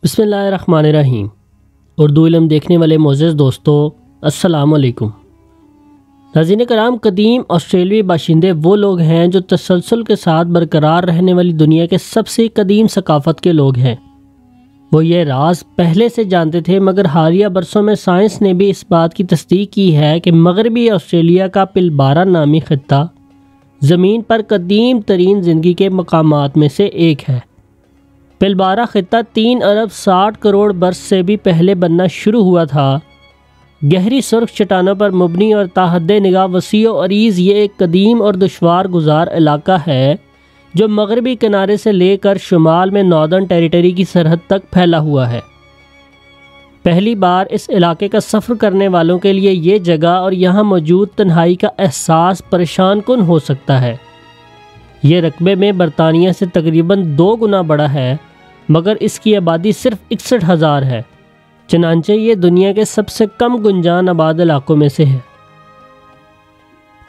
بسم اللہ الرحمن الرحیم۔ اردو علم دیکھنے والے معزز دوستو، السلام علیکم۔ ناظرین کرام، قدیم آسٹریلوی باشندے وہ لوگ ہیں جو تسلسل کے ساتھ برقرار رہنے والی دنیا کے سب سے قدیم ثقافت کے لوگ ہیں۔ وہ یہ راز پہلے سے جانتے تھے، مگر حالیہ برسوں میں سائنس نے بھی اس بات کی تصدیق کی ہے کہ مغربی آسٹریلیا کا پلبارہ نامی خطہ زمین پر قدیم ترین زندگی کے مقامات میں سے ایک ہے۔ پلبارہ خطہ 3 ارب 60 کروڑ برس سے بھی پہلے بننا شروع ہوا تھا۔ گہری سرخ چٹانوں پر مبنی اور تا حد نگاہ وسیع و عریض یہ ایک قدیم اور دشوار گزار علاقہ ہے جو مغربی کنارے سے لے کر شمال میں ناردرن ٹیریٹری کی سرحد تک پھیلا ہوا ہے۔ پہلی بار اس علاقے کا سفر کرنے والوں کے لیے یہ جگہ اور یہاں موجود تنہائی کا احساس پریشان کن ہو سکتا ہے۔ یہ رقبے میں برطانیہ سے تقریباً 2 گنا بڑا ہے، مگر اس کی آبادی صرف 61,000 ہے، چنانچہ یہ دنیا کے سب سے کم گنجان آباد علاقوں میں سے ہے۔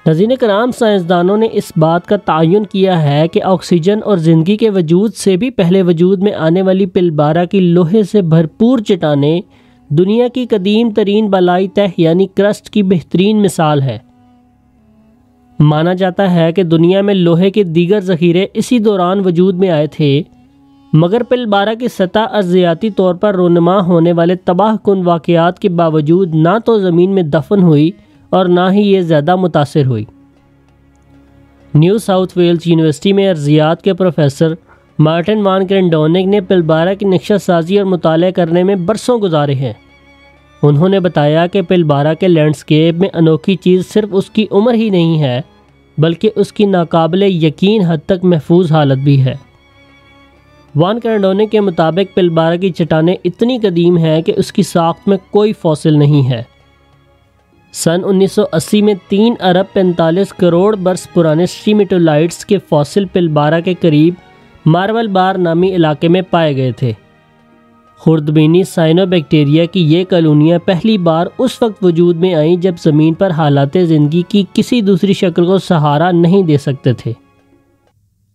ناظرین کرام، سائنسدانوں نے اس بات کا تعین کیا ہے کہ آکسیجن اور زندگی کے وجود سے بھی پہلے وجود میں آنے والی پلبارہ کی لوہے سے بھرپور چٹانیں دنیا کی قدیم ترین بالائی تہہ یعنی کرسٹ کی بہترین مثال ہے۔ مانا جاتا ہے کہ دنیا میں لوہے کے دیگر ذخیرے اسی دوران وجود میں آئے تھے، مگر پلبارہ کی سطح ارضیاتی طور پر رونما ہونے والے تباہ کن واقعات کے باوجود نہ تو زمین میں دفن ہوئی اور نہ ہی یہ زیادہ متاثر ہوئی۔ نیو ساؤتھ ویلز یونیورسٹی میں ارضیات کے پروفیسر مارٹن وان کرینڈونک نے پلبارہ کی نقشہ سازی اور مطالعہ کرنے میں برسوں گزارے ہیں۔ انہوں نے بتایا کہ پلبارہ کے لینڈسکیپ میں انوکھی چیز صرف اس کی عمر ہی نہیں ہے، بلکہ اس کی ناقابل یقین حد تک محفوظ حالت بھی ہے۔ وان کرینڈونک کے مطابق پلبارہ کی چٹانیں اتنی قدیم ہیں کہ اس کی ساخت میں کوئی فوسل نہیں ہے۔ سن 1980 میں 3 ارب 45 کروڑ برس پرانے سٹریمیٹولائٹس کے فوسل پلبارہ کے قریب مارول بار نامی علاقے میں پائے گئے تھے۔ خوردبینی سائنو بیکٹیریا کی یہ کالونیاں پہلی بار اس وقت وجود میں آئیں جب زمین پر حالات زندگی کی کسی دوسری شکل کو سہارا نہیں دے سکتے تھے۔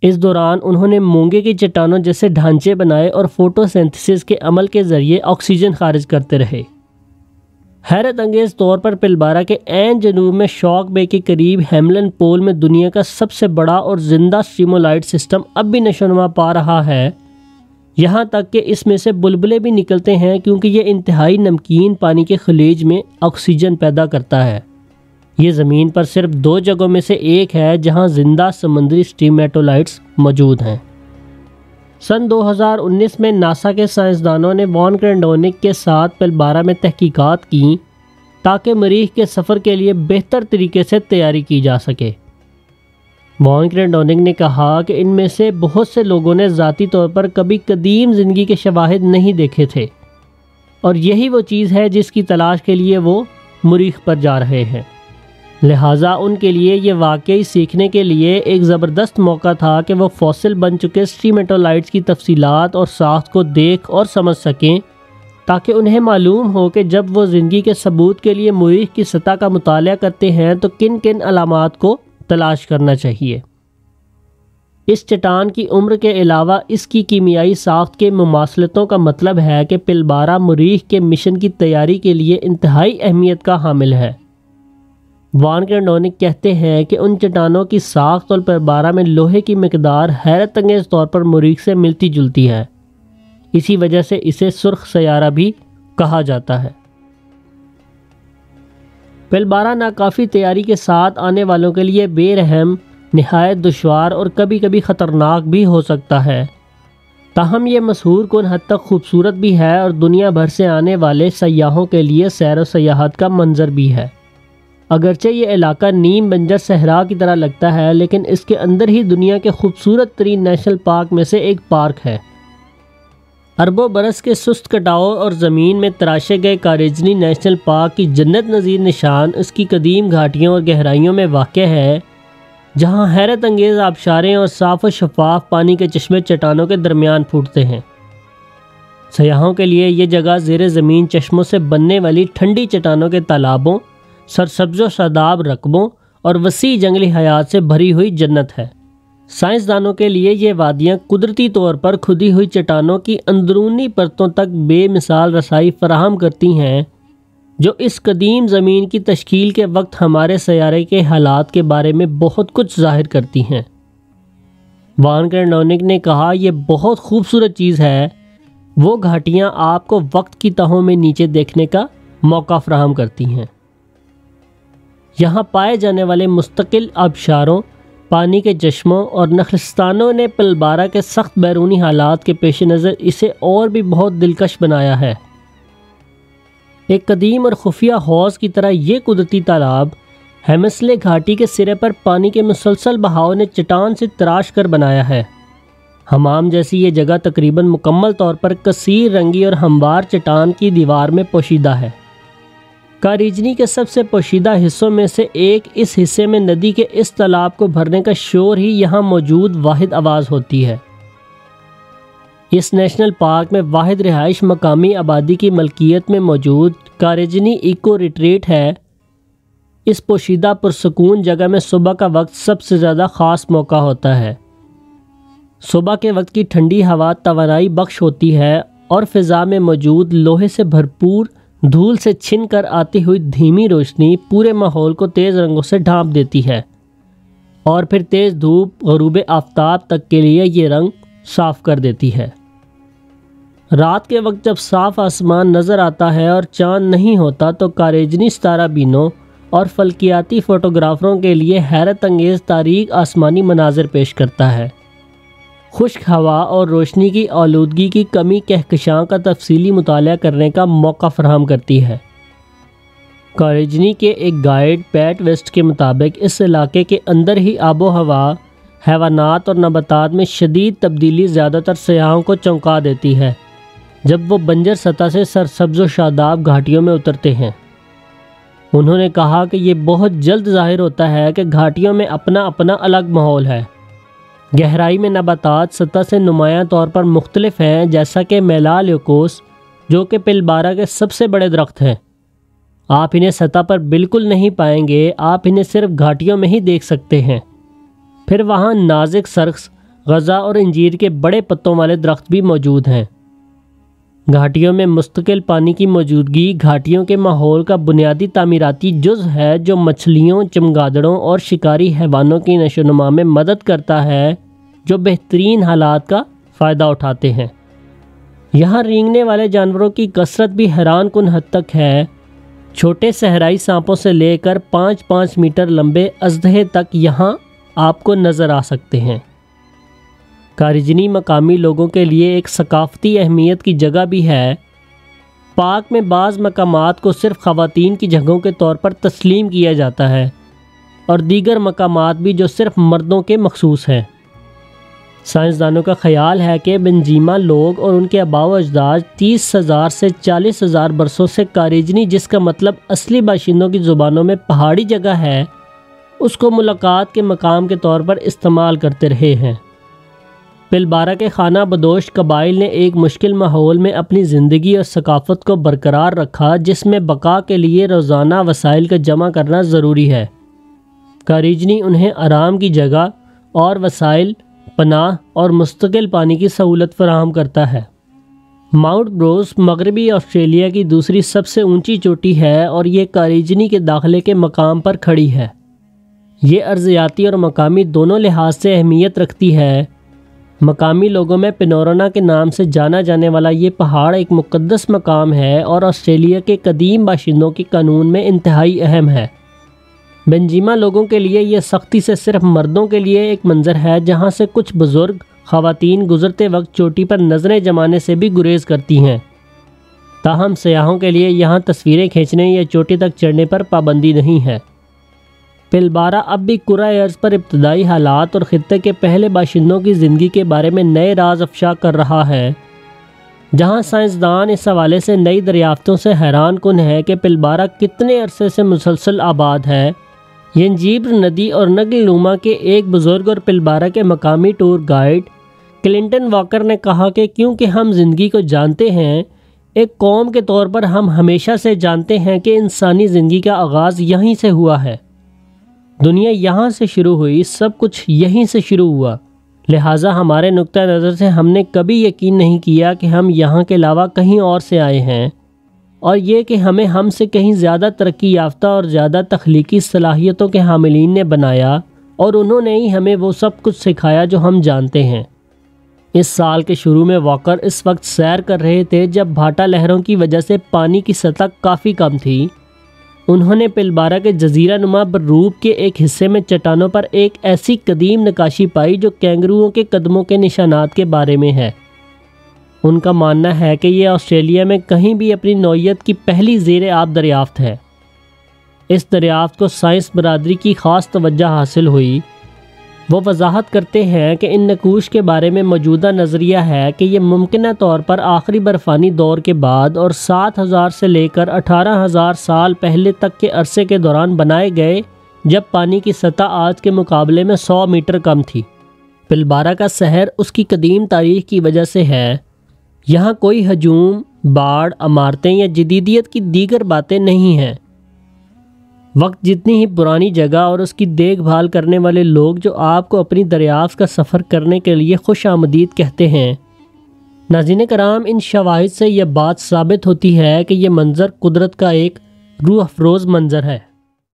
اس دوران انہوں نے مونگے کی چٹانوں جیسے ڈھانچے بنائے اور فوٹو سینتھسس کے عمل کے ذریعے آکسیجن خارج کرتے رہے۔ حیرت انگیز طور پر پلبارہ کے عین جنوب میں شاک بے کے قریب ہیملن پول میں دنیا کا سب سے بڑا اور زندہ سٹریمولائٹ سسٹم اب بھی نشوونما پا رہا ہے، یہاں تک کہ اس میں سے بلبلے بھی نکلتے ہیں کیونکہ یہ انتہائی نمکین پانی کے خلیج میں آکسیجن پیدا کرتا ہے۔ یہ زمین پر صرف 2 جگہوں میں سے ایک ہے جہاں زندہ سمندری سٹریمیٹولائٹس موجود ہیں۔ سن 2019 میں ناسا کے سائنسدانوں نے وان کرینڈونک کے ساتھ پلبارہ میں تحقیقات کیں تاکہ مریخ کے سفر کے لیے بہتر طریقے سے تیاری کی جا سکے۔ وان کرینڈونک نے کہا کہ ان میں سے بہت سے لوگوں نے ذاتی طور پر کبھی قدیم زندگی کے شواہد نہیں دیکھے تھے، اور یہی وہ چیز ہے جس کی تلاش کے لیے وہ مریخ پر جا رہے ہیں۔ لہٰذا ان کے لیے یہ واقعی سیکھنے کے لیے ایک زبردست موقع تھا کہ وہ فوسل بن چکے سٹریمیٹولائٹس کی تفصیلات اور ساخت کو دیکھ اور سمجھ سکیں، تاکہ انہیں معلوم ہو کہ جب وہ زندگی کے ثبوت کے لیے مریخ کی سطح کا مطالعہ کرتے ہیں تو کن کن علامات کو تلاش کرنا چاہیے۔ اس چٹان کی عمر کے علاوہ اس کی کیمیائی ساخت کے مماثلتوں کا مطلب ہے کہ پلبارہ مریخ کے مشن کی تیاری کے لیے انتہائی اہمیت کا حامل ہے۔ وان کرینڈونک کہتے ہیں کہ ان چٹانوں کی ساخت اور پلبارہ میں لوہے کی مقدار حیرت انگیز طور پر مریخ سے ملتی جلتی ہے، اسی وجہ سے اسے سرخ سیارہ بھی کہا جاتا ہے۔ پلبارہ ناکافی تیاری کے ساتھ آنے والوں کے لیے بے رحم، نہایت دشوار اور کبھی کبھی خطرناک بھی ہو سکتا ہے، تاہم یہ مسحور کن حد تک خوبصورت بھی ہے اور دنیا بھر سے آنے والے سیاحوں کے لیے سیر و سیاحت کا منظر بھی ہے۔ اگرچہ یہ علاقہ نیم بنجر صحرا کی طرح لگتا ہے، لیکن اس کے اندر ہی دنیا کے خوبصورت ترین نیشنل پارک میں سے ایک پارک ہے۔ اربوں برس کے سست کٹاؤ اور زمین میں تراشے گئے کارجنی نیشنل پارک کی جنت نظیر نشان اس کی قدیم گھاٹیوں اور گہرائیوں میں واقع ہے، جہاں حیرت انگیز آبشاریں اور صاف و شفاف پانی کے چشمے چٹانوں کے درمیان پھوٹتے ہیں۔ سیاحوں کے لیے یہ جگہ زیر زمین چشموں سے بننے والی ٹھنڈی چٹانوں کے تالابوں، سرسبز و شاداب رقبوں اور وسیع جنگلی حیات سے بھری ہوئی جنت ہے۔ سائنسدانوں کے لیے یہ وادیاں قدرتی طور پر کھدی ہوئی چٹانوں کی اندرونی پرتوں تک بے مثال رسائی فراہم کرتی ہیں، جو اس قدیم زمین کی تشکیل کے وقت ہمارے سیارے کے حالات کے بارے میں بہت کچھ ظاہر کرتی ہیں۔ وان کیرنونک نے کہا، یہ بہت خوبصورت چیز ہے۔ وہ گھاٹیاں آپ کو وقت کی تہوں میں نیچے دیکھنے کا موقع فراہم کرتی ہیں۔ یہاں پائے جانے والے مستقل آبشاروں، پانی کے چشموں اور نخلستانوں نے پلبارہ کے سخت بیرونی حالات کے پیش نظر اسے اور بھی بہت دلکش بنایا ہے۔ ایک قدیم اور خفیہ حوض کی طرح یہ قدرتی تالاب ہیمسلے گھاٹی کے سرے پر پانی کے مسلسل بہاؤ نے چٹان سے تراش کر بنایا ہے۔ حمام جیسی یہ جگہ تقریباً مکمل طور پر کثیر رنگی اور ہموار چٹان کی دیوار میں پوشیدہ ہے۔ کاریجنی کے سب سے پوشیدہ حصوں میں سے ایک اس حصے میں ندی کے اس تالاب کو بھرنے کا شور ہی یہاں موجود واحد آواز ہوتی ہے۔ اس نیشنل پارک میں واحد رہائش مقامی آبادی کی ملکیت میں موجود کاریجنی ایکو ریٹریٹ ہے۔ اس پوشیدہ پرسکون جگہ میں صبح کا وقت سب سے زیادہ خاص موقع ہوتا ہے۔ صبح کے وقت کی ٹھنڈی ہوا توانائی بخش ہوتی ہے اور فضا میں موجود لوہے سے بھرپور دھول سے چھن کر آتی ہوئی دھیمی روشنی پورے ماحول کو تیز رنگوں سے ڈھانپ دیتی ہے، اور پھر تیز دھوپ غروب آفتاب تک کے لیے یہ رنگ صاف کر دیتی ہے۔ رات کے وقت جب صاف آسمان نظر آتا ہے اور چاند نہیں ہوتا تو کاریجنی ستارہ بینوں اور فلکیاتی فوٹوگرافروں کے لیے حیرت انگیز تاریک آسمانی مناظر پیش کرتا ہے۔ خشک ہوا اور روشنی کی آلودگی کی کمی کہکشاں کا تفصیلی مطالعہ کرنے کا موقع فراہم کرتی ہے۔ کاریجنی کے ایک گائیڈ پیٹ ویسٹ کے مطابق اس علاقے کے اندر ہی آب و ہوا، حیوانات اور نباتات میں شدید تبدیلی زیادہ تر سیاحوں کو چونکا دیتی ہے جب وہ بنجر سطح سے سرسبز و شاداب گھاٹیوں میں اترتے ہیں۔ انہوں نے کہا کہ یہ بہت جلد ظاہر ہوتا ہے کہ گھاٹیوں میں اپنا الگ ماحول ہے۔ گہرائی میں نباتات سطح سے نمایاں طور پر مختلف ہیں، جیسا کہ میلالیوکوس، جو کہ پلبارہ کے سب سے بڑے درخت ہیں۔ آپ انہیں سطح پر بالکل نہیں پائیں گے، آپ انہیں صرف گھاٹیوں میں ہی دیکھ سکتے ہیں۔ پھر وہاں نازک سرخس، غزہ اور انجیر کے بڑے پتوں والے درخت بھی موجود ہیں۔ گھاٹیوں میں مستقل پانی کی موجودگی گھاٹیوں کے ماحول کا بنیادی تعمیراتی جز ہے، جو مچھلیوں، چمگادڑوں اور شکاری حیوانوں کی نشو و نما میں مدد کرتا ہے، جو بہترین حالات کا فائدہ اٹھاتے ہیں۔ یہاں رینگنے والے جانوروں کی کثرت بھی حیران کن حد تک ہے۔ چھوٹے صحرائی سانپوں سے لے کر 5 میٹر لمبے اژدہے تک یہاں آپ کو نظر آ سکتے ہیں۔ کاریجنی مقامی لوگوں کے لیے ایک ثقافتی اہمیت کی جگہ بھی ہے۔ پارک میں بعض مقامات کو صرف خواتین کی جگہوں کے طور پر تسلیم کیا جاتا ہے، اور دیگر مقامات بھی جو صرف مردوں کے مخصوص ہیں۔ سائنسدانوں کا خیال ہے کہ بنجیما لوگ اور ان کے آباء و اجداد 30,000 سے 40,000 برسوں سے کاریجنی، جس کا مطلب اصلی باشندوں کی زبانوں میں پہاڑی جگہ ہے، اس کو ملاقات کے مقام کے طور پر استعمال کرتے رہے ہیں۔ پلبارہ کے خانہ بدوش قبائل نے ایک مشکل ماحول میں اپنی زندگی اور ثقافت کو برقرار رکھا، جس میں بقا کے لیے روزانہ وسائل کا جمع کرنا ضروری ہے۔ کاریجنی انہیں آرام کی جگہ اور وسائل، پناہ اور مستقل پانی کی سہولت فراہم کرتا ہے۔ ماؤنٹ بروس مغربی آسٹریلیا کی دوسری سب سے اونچی چوٹی ہے اور یہ کاریجنی کے داخلے کے مقام پر کھڑی ہے۔ یہ ارضیاتی اور مقامی دونوں لحاظ سے اہمیت رکھتی ہے۔ مقامی لوگوں میں پینورانا کے نام سے جانا جانے والا یہ پہاڑ ایک مقدس مقام ہے اور آسٹریلیا کے قدیم باشندوں کے قانون میں انتہائی اہم ہے۔ بنجیما لوگوں کے لیے یہ سختی سے صرف مردوں کے لیے ایک منظر ہے، جہاں سے کچھ بزرگ خواتین گزرتے وقت چوٹی پر نظریں جمانے سے بھی گریز کرتی ہیں۔ تاہم سیاحوں کے لیے یہاں تصویریں کھینچنے یا چوٹی تک چڑھنے پر پابندی نہیں ہے۔ پلبارہ اب بھی کرۂ ارض پر ابتدائی حالات اور خطے کے پہلے باشندوں کی زندگی کے بارے میں نئے راز افشا کر رہا ہے، جہاں سائنسدان اس حوالے سے نئی دریافتوں سے حیران کن ہے کہ پلبارہ کتنے عرصے سے مسلسل آباد ہے۔ ینجیبر ندی اور نگل نما کے ایک بزرگ اور پلبارہ کے مقامی ٹور گائیڈ کلنٹن واکر نے کہا کہ کیونکہ ہم زندگی کو جانتے ہیں، ایک قوم کے طور پر ہم ہمیشہ سے جانتے ہیں کہ انسانی زندگی کا آغاز یہیں سے ہوا ہے۔ دنیا یہاں سے شروع ہوئی، سب کچھ یہیں سے شروع ہوا، لہٰذا ہمارے نقطہ نظر سے ہم نے کبھی یقین نہیں کیا کہ ہم یہاں کے علاوہ کہیں اور سے آئے ہیں، اور یہ کہ ہمیں ہم سے کہیں زیادہ ترقی یافتہ اور زیادہ تخلیقی صلاحیتوں کے حاملین نے بنایا، اور انہوں نے ہی ہمیں وہ سب کچھ سکھایا جو ہم جانتے ہیں۔ اس سال کے شروع میں واکر اس وقت سیر کر رہے تھے جب بھاٹا لہروں کی وجہ سے پانی کی سطح کافی کم تھی۔ انہوں نے پلبارا کے جزیرہ نما بروب کے ایک حصے میں چٹانوں پر ایک ایسی قدیم نقاشی پائی جو کینگروؤں کے قدموں کے نشانات کے بارے میں ہے۔ ان کا ماننا ہے کہ یہ آسٹریلیا میں کہیں بھی اپنی نوعیت کی پہلی زیر آب دریافت ہے۔ اس دریافت کو سائنس برادری کی خاص توجہ حاصل ہوئی۔ وہ وضاحت کرتے ہیں کہ ان نقوش کے بارے میں موجودہ نظریہ ہے کہ یہ ممکنہ طور پر آخری برفانی دور کے بعد اور 7000 سے لے کر 18000 سال پہلے تک کے عرصے کے دوران بنائے گئے، جب پانی کی سطح آج کے مقابلے میں 100 میٹر کم تھی۔ پلبارا کا شہر اس کی قدیم تاریخ کی وجہ سے ہے۔ یہاں کوئی ہجوم، باڑ، عمارتیں یا جدیدیت کی دیگر باتیں نہیں ہیں۔ وقت جتنی ہی پرانی جگہ اور اس کی دیکھ بھال کرنے والے لوگ جو آپ کو اپنی دریافت کا سفر کرنے کے لیے خوش آمدید کہتے ہیں۔ ناظرین کرام، ان شواہد سے یہ بات ثابت ہوتی ہے کہ یہ منظر قدرت کا ایک روح افروز منظر ہے۔